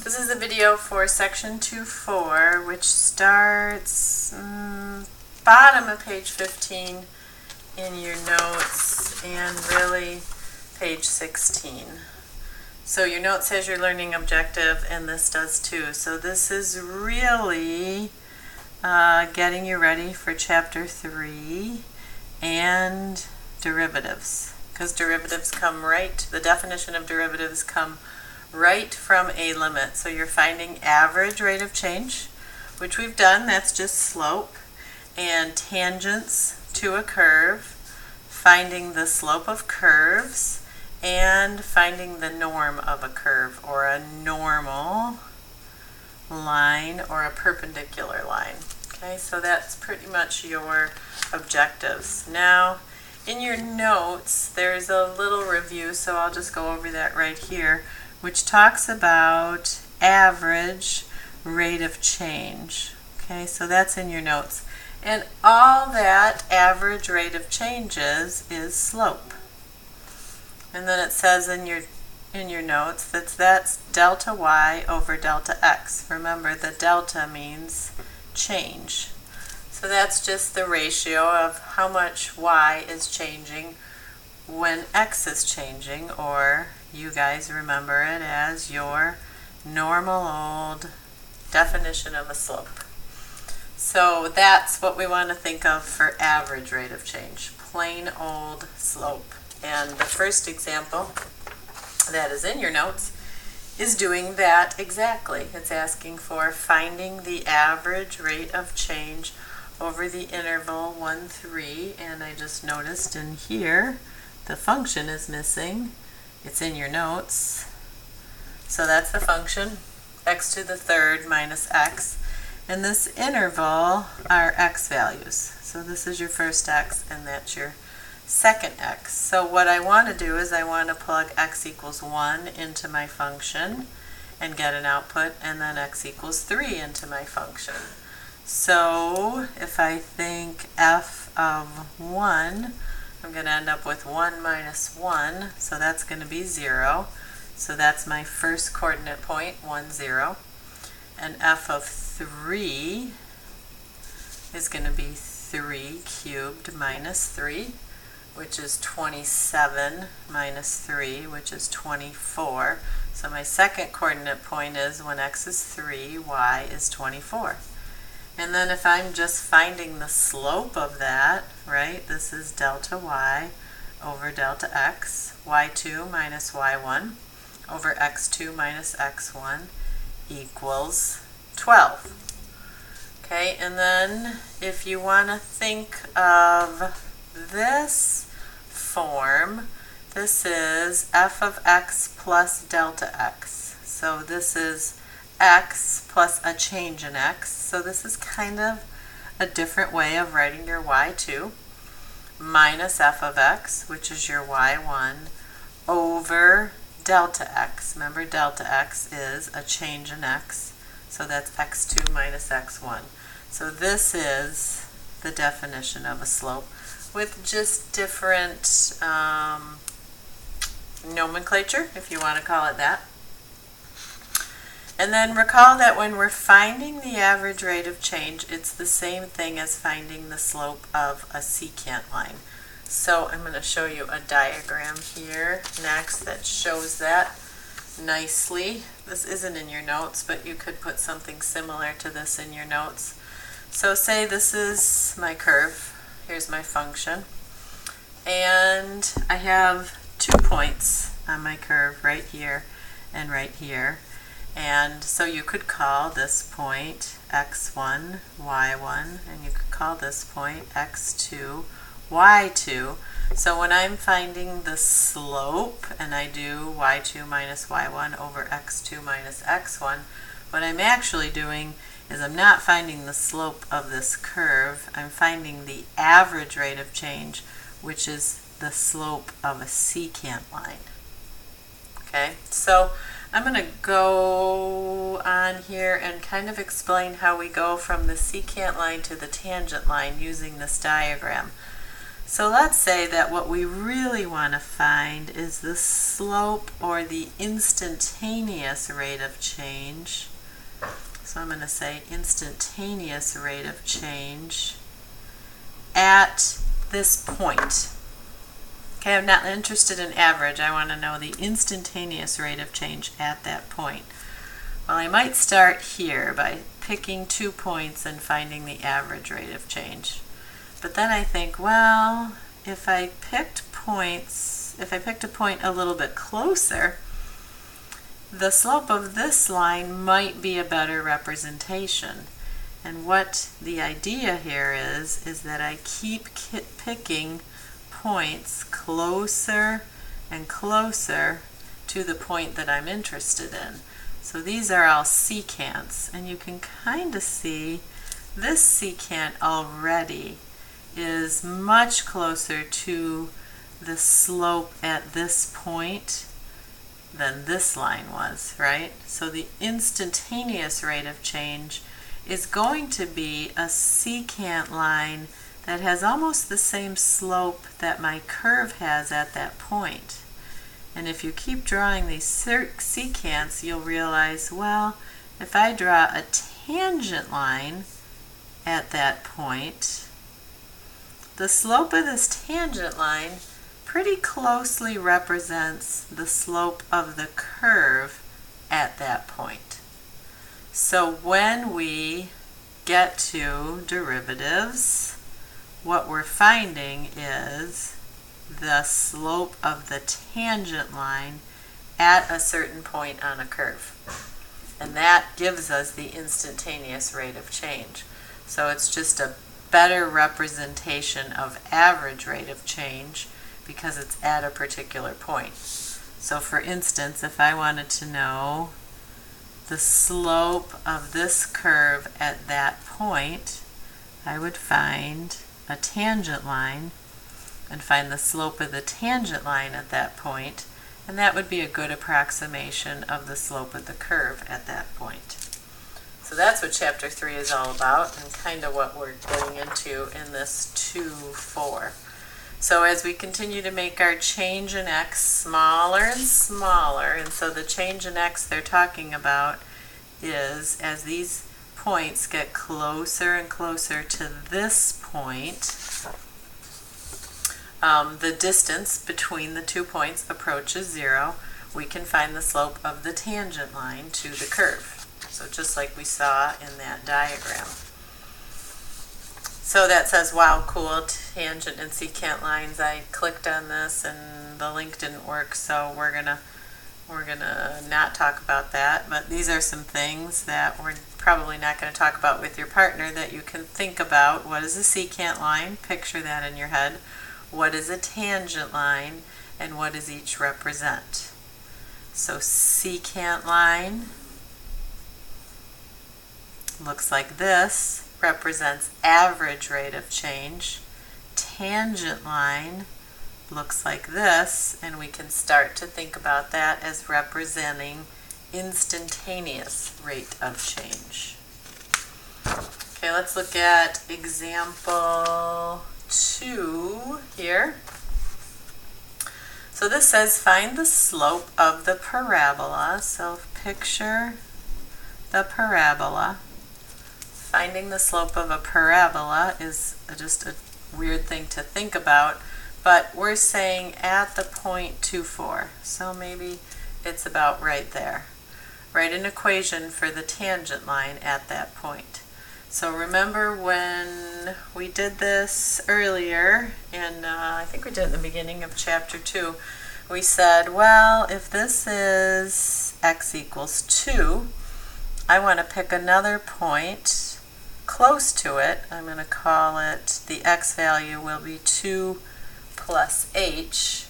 This is a video for section 2.4, which starts bottom of page 15 in your notes and really page 16. So your note says your learning objective, and this does too. So this is really getting you ready for chapter 3 and derivatives, because derivatives come right, the definition of derivatives come right from a limit. So you're finding average rate of change, which we've done, that's just slope, and tangents to a curve, finding the slope of curves, and finding the norm of a curve, or a normal line or a perpendicular line. Okay, so that's pretty much your objectives. Now, in your notes, there's a little review, so I'll just go over that right here, which talks about average rate of change. Okay, so that's in your notes. And all that average rate of change is slope. And then it says in your notes that's delta y over delta x. Remember, the delta means change. So that's just the ratio of how much y is changing when x is changing, or you guys remember it as your normal old definition of a slope. So that's what we want to think of for average rate of change, plain old slope. And the first example that is in your notes is doing that exactly. It's asking for finding the average rate of change over the interval 1, 3, and I just noticed in here the function is missing. It's in your notes. So that's the function, x to the third minus x. And this interval are x values. So this is your first x, and that's your second x. So what I want to do is I want to plug x equals 1 into my function and get an output, and then x equals 3 into my function. So if I think f of 1, I'm going to end up with 1 minus 1, so that's going to be 0. So that's my first coordinate point, 1, 0. And f of 3 is going to be 3 cubed minus 3, which is 27 minus 3, which is 24. So my second coordinate point is when x is 3, y is 24. And then if I'm just finding the slope of that, right, this is delta y over delta x, y2 minus y1 over x2 minus x1 equals 12. Okay, and then if you want to think of this form, this is f of x plus delta x. So this is x plus a change in x. So this is kind of a different way of writing your y2 minus f of x, which is your y1, over delta x. Remember, delta x is a change in x. So that's x2 minus x1. So this is the definition of a slope with just different nomenclature, if you want to call it that. And then recall that when we're finding the average rate of change, it's the same thing as finding the slope of a secant line. So I'm going to show you a diagram here next that shows that nicely. This isn't in your notes, but you could put something similar to this in your notes. So say this is my curve. Here's my function. And I have 2 points on my curve, right here and right here. And so you could call this point x1, y1, and you could call this point x2, y2. So when I'm finding the slope, and I do y2 minus y1 over x2 minus x1, what I'm actually doing is I'm not finding the slope of this curve, I'm finding the average rate of change, which is the slope of a secant line. Okay, so I'm going to go on here and kind of explain how we go from the secant line to the tangent line using this diagram. So let's say that what we really want to find is the slope or the instantaneous rate of change. So I'm going to say instantaneous rate of change at this point. Okay, I'm not interested in average. I want to know the instantaneous rate of change at that point. Well, I might start here by picking 2 points and finding the average rate of change. But then I think, well, if I picked a point a little bit closer, the slope of this line might be a better representation. And what the idea here is that I keep picking points closer and closer to the point that I'm interested in. So these are all secants, and you can kind of see this secant already is much closer to the slope at this point than this line was, right? So the instantaneous rate of change is going to be a secant line that has almost the same slope that my curve has at that point. And if you keep drawing these secants, you'll realize, well, if I draw a tangent line at that point, the slope of this tangent line pretty closely represents the slope of the curve at that point. So when we get to derivatives, what we're finding is the slope of the tangent line at a certain point on a curve. And that gives us the instantaneous rate of change. So it's just a better representation of average rate of change because it's at a particular point. So for instance, if I wanted to know the slope of this curve at that point, I would find a tangent line and find the slope of the tangent line at that point, and that would be a good approximation of the slope of the curve at that point. So that's what Chapter 3 is all about, and kind of what we're getting into in this 2-4. So as we continue to make our change in x smaller and smaller, and so the change in x they're talking about is as these points get closer and closer to this point, the distance between the 2 points approaches 0, we can find the slope of the tangent line to the curve. So just like we saw in that diagram. So that says, wow, cool, tangent and secant lines. I clicked on this and the link didn't work, so we're gonna not talk about that. But these are some things that we're probably not going to talk about with your partner that you can think about. What is a secant line? Picture that in your head. What is a tangent line, and what does each represent? So secant line looks like this, represents average rate of change. Tangent line looks like this, and we can start to think about that as representing instantaneous rate of change. Okay, let's look at example 2 here. So this says find the slope of the parabola. So picture the parabola. Finding the slope of a parabola is just a weird thing to think about, but we're saying at the point 2, 4. So maybe it's about right there. Write an equation for the tangent line at that point. So remember when we did this earlier, and I think we did it in the beginning of chapter 2, we said, well, if this is x equals 2, I want to pick another point close to it. I'm going to call it, the x value will be 2 plus h,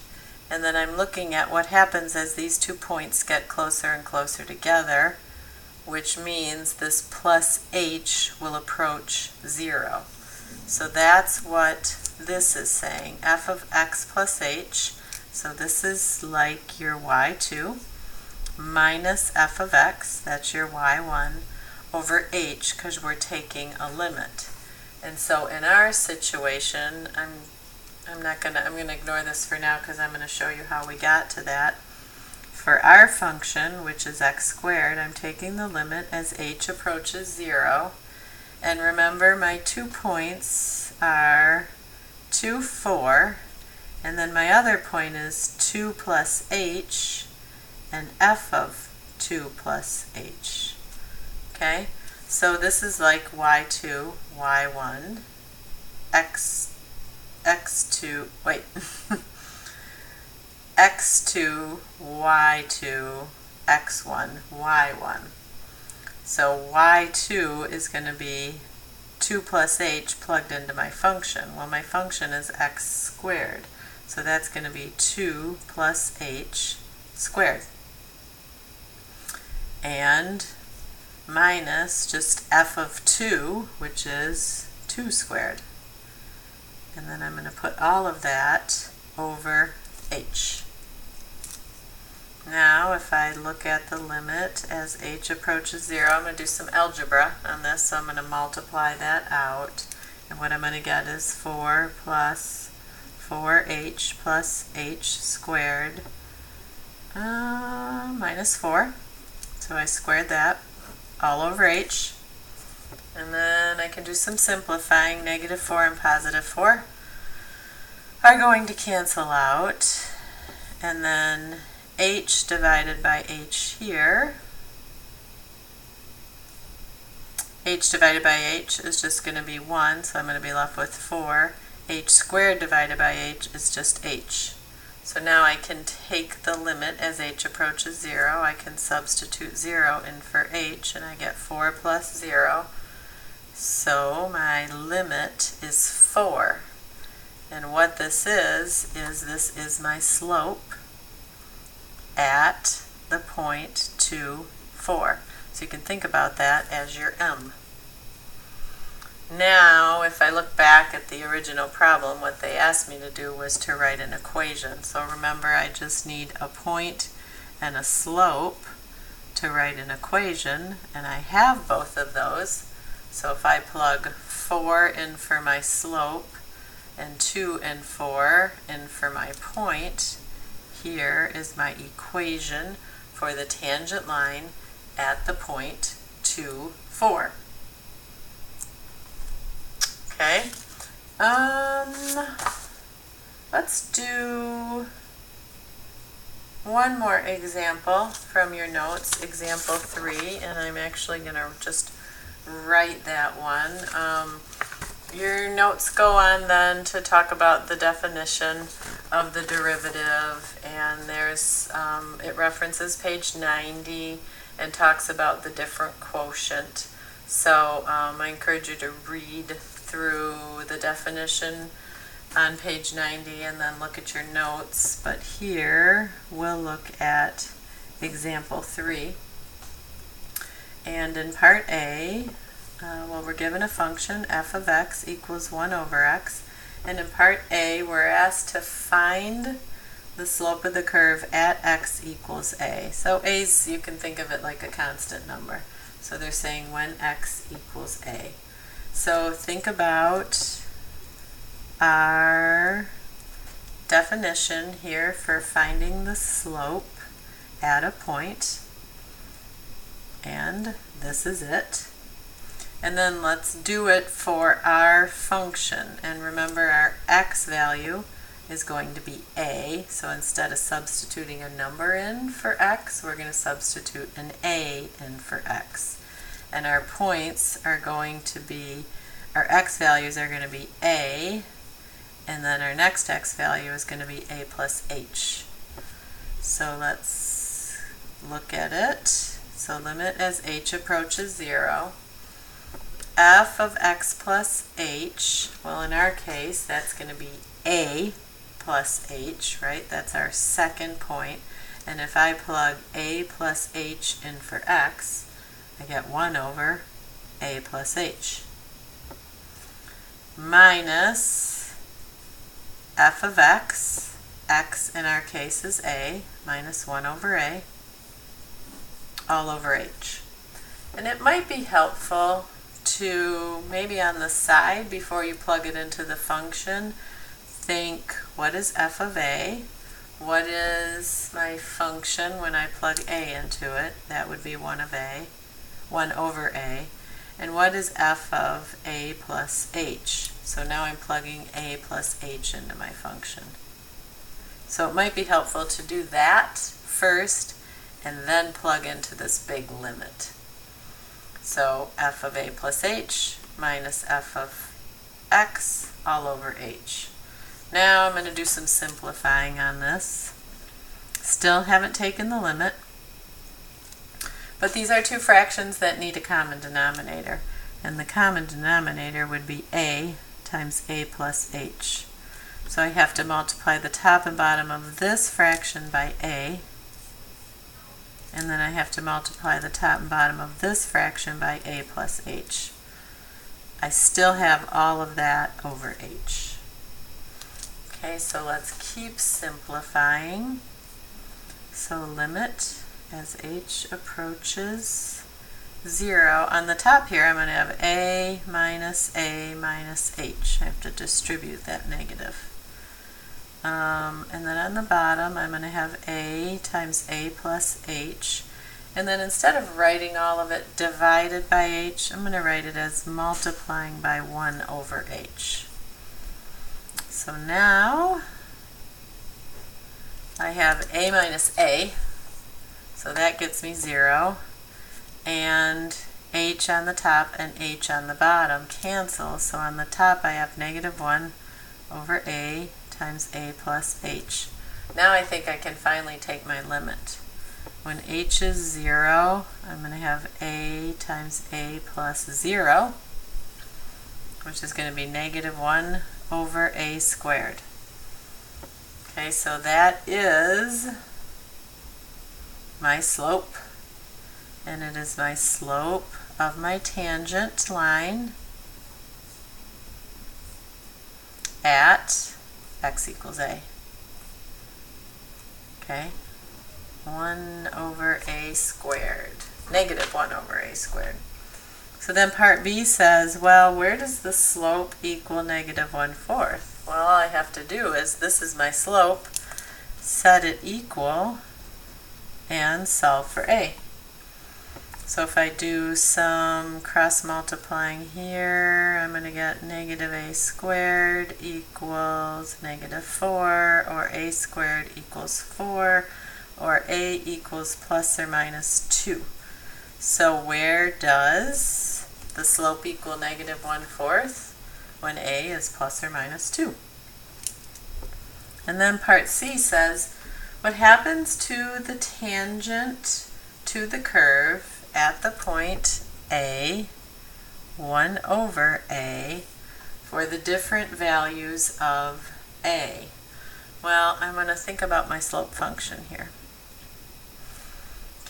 and then I'm looking at what happens as these 2 points get closer and closer together, which means this plus h will approach 0. So that's what this is saying, f of x plus h. So this is like your y2 minus f of x, that's your y1, over h, because we're taking a limit. And so in our situation, I'm gonna ignore this for now because I'm gonna show you how we got to that. For our function, which is x squared, I'm taking the limit as h approaches 0. And remember, my 2 points are 2, 4, and then my other point is 2 plus h and f of 2 plus h. Okay, so this is like y2, y1, x2, wait, x2, y2, x1, y1. So y2 is going to be 2 plus h plugged into my function. Well, my function is x squared. So that's going to be 2 plus h squared. And minus just f of 2, which is 2 squared. And then I'm going to put all of that over h. Now, if I look at the limit as h approaches 0, I'm going to do some algebra on this, so I'm going to multiply that out. And what I'm going to get is 4 plus 4h plus h squared minus 4. So I squared that all over h. And then I can do some simplifying. Negative 4 and positive 4 are going to cancel out. And then h divided by h here, h divided by h is just going to be 1, so I'm going to be left with 4. H squared divided by h is just h. So now I can take the limit as h approaches 0. I can substitute 0 in for h, and I get 4 plus 0. So my limit is 4. And what this is this is my slope at the point 2, 4. So you can think about that as your m. Now, if I look back at the original problem, what they asked me to do was to write an equation. So remember, I just need a point and a slope to write an equation, and I have both of those. So if I plug 4 in for my slope and 2 and 4 in for my point, here is my equation for the tangent line at the point 2, 4. Okay, let's do one more example from your notes, example 3, and I'm actually going to just write that one. Your notes go on then to talk about the definition of the derivative, and there's it references page 90 and talks about the different quotient. So I encourage you to read through the definition on page 90 and then look at your notes. But here we'll look at example 3. And in part A, well, we're given a function f of x equals 1 over x. And in part A, we're asked to find the slope of the curve at x equals a. So a's, you can think of it like a constant number. So they're saying when x equals a. So think about our definition here for finding the slope at a point. And this is it. And then let's do it for our function. And remember, our x value is going to be a. So instead of substituting a number in for x, we're going to substitute an a in for x. And our points are going to be, our x values are going to be a, and then our next x value is going to be a plus h. So let's look at it. So limit as h approaches 0. F of x plus h, well, in our case, that's going to be a plus h, right? That's our second point. And if I plug a plus h in for x, I get 1 over a plus h. Minus f of x in our case is a, minus 1 over a, all over h. And it might be helpful to maybe on the side, before you plug it into the function, think, what is f of a? What is my function when I plug a into it? That would be 1 over a. And what is f of a plus h? So now I'm plugging a plus h into my function. So it might be helpful to do that first and then plug into this big limit. So f of a plus h minus f of x all over h. Now I'm going to do some simplifying on this. Still haven't taken the limit, but these are two fractions that need a common denominator, and the common denominator would be a times a plus h. So I have to multiply the top and bottom of this fraction by a, and then I have to multiply the top and bottom of this fraction by a plus h. I still have all of that over h. Okay, so let's keep simplifying. So limit as h approaches 0. On the top here, I'm going to have a minus h. I have to distribute that negative. And then on the bottom, I'm going to have a times a plus h. And then instead of writing all of it divided by h, I'm going to write it as multiplying by 1 over h. So now I have a minus a, so that gets me 0, and h on the top and h on the bottom cancel. So on the top I have negative 1 over a times a plus h. Now I think I can finally take my limit. When h is 0, I'm going to have a times a plus 0, which is going to be negative 1 over a squared. Okay, so that is my slope, and it is my slope of my tangent line at x equals a. Okay, 1 over a squared, negative 1 over a squared. So then part B says, well, where does the slope equal negative 1/4? Well, all I have to do is, this is my slope, set it equal, and solve for a. So if I do some cross multiplying here, I'm going to get negative a squared equals negative 4, or a squared equals 4, or a equals plus or minus 2. So where does the slope equal negative 1/4? When a is plus or minus 2. And then part C says, what happens to the tangent to the curve at the point a, 1 over a, for the different values of a? Well, I'm going to think about my slope function here.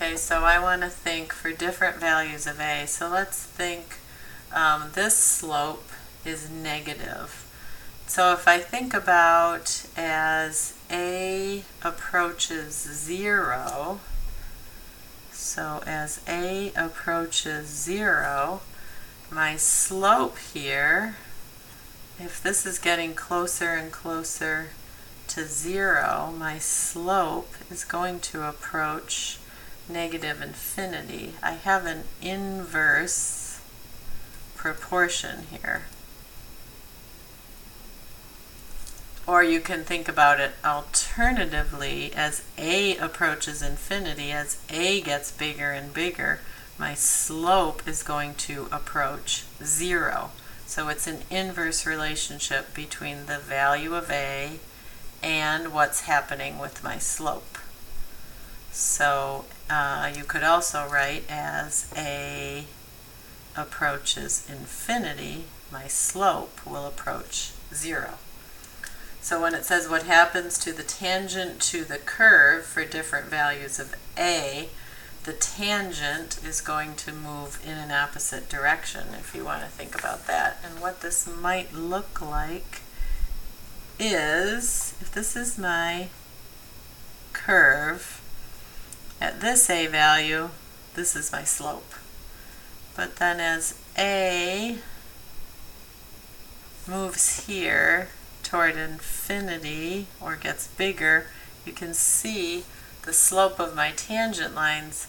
Okay, so I want to think for different values of a. So let's think this slope is negative. So if I think about as a approaches 0, so as a approaches 0, my slope here, if this is getting closer and closer to 0, my slope is going to approach negative infinity. I have an inverse proportion here. Or you can think about it alternatively, as a approaches infinity, as a gets bigger and bigger, my slope is going to approach 0. So it's an inverse relationship between the value of a and what's happening with my slope. So you could also write as a approaches infinity, my slope will approach 0. So when it says what happens to the tangent to the curve for different values of a, the tangent is going to move in an opposite direction, if you want to think about that. And what this might look like is, if this is my curve, at this a value, this is my slope. But then as a moves here toward infinity or gets bigger, you can see the slope of my tangent lines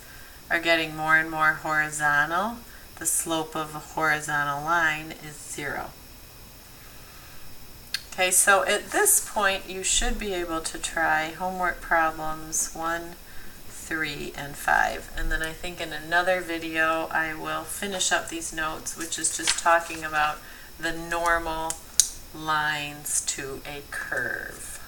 are getting more and more horizontal. The slope of a horizontal line is 0. Okay, so at this point you should be able to try homework problems 1, 3, and 5. And then I think in another video I will finish up these notes, which is just talking about the normal lines to a curve.